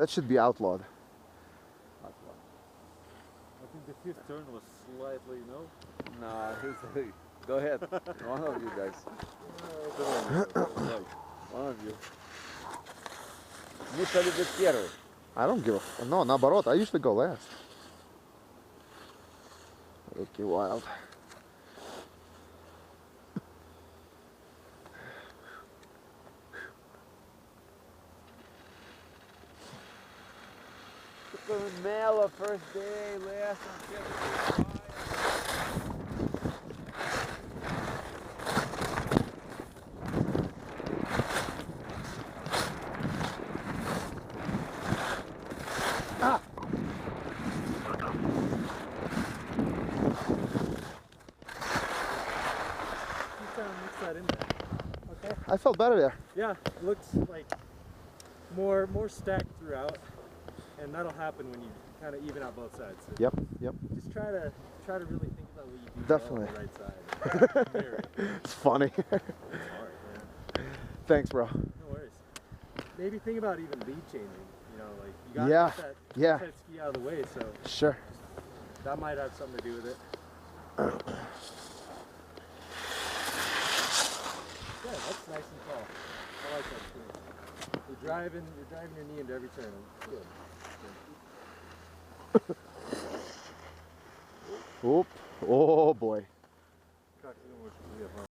That should be outlawed. I think the fifth turn was slightly, no? Nah, go ahead. One of you guys. One of you. Миша любит первый. I don't give a f. No, наоборот. I usually go last. Ricky Wild. Mellow first day, last on Mix that in there. Okay. I felt better there. Yeah, it looks like more stacked throughout, and that'll happen when you kind of even out both sides. So Yep. just try to really think about what you do Definitely. well on the right side. Mirror it. It's funny. It's hard, yeah. Thanks, bro. No worries. Maybe think about even lead changing. You know, like you got Yeah, to yeah. get that ski out of the way, so Sure. that might have something to do with it. Yeah, that's nice and tall. I like that too. You're driving your knee into every turn. Good. Oop. Oh boy.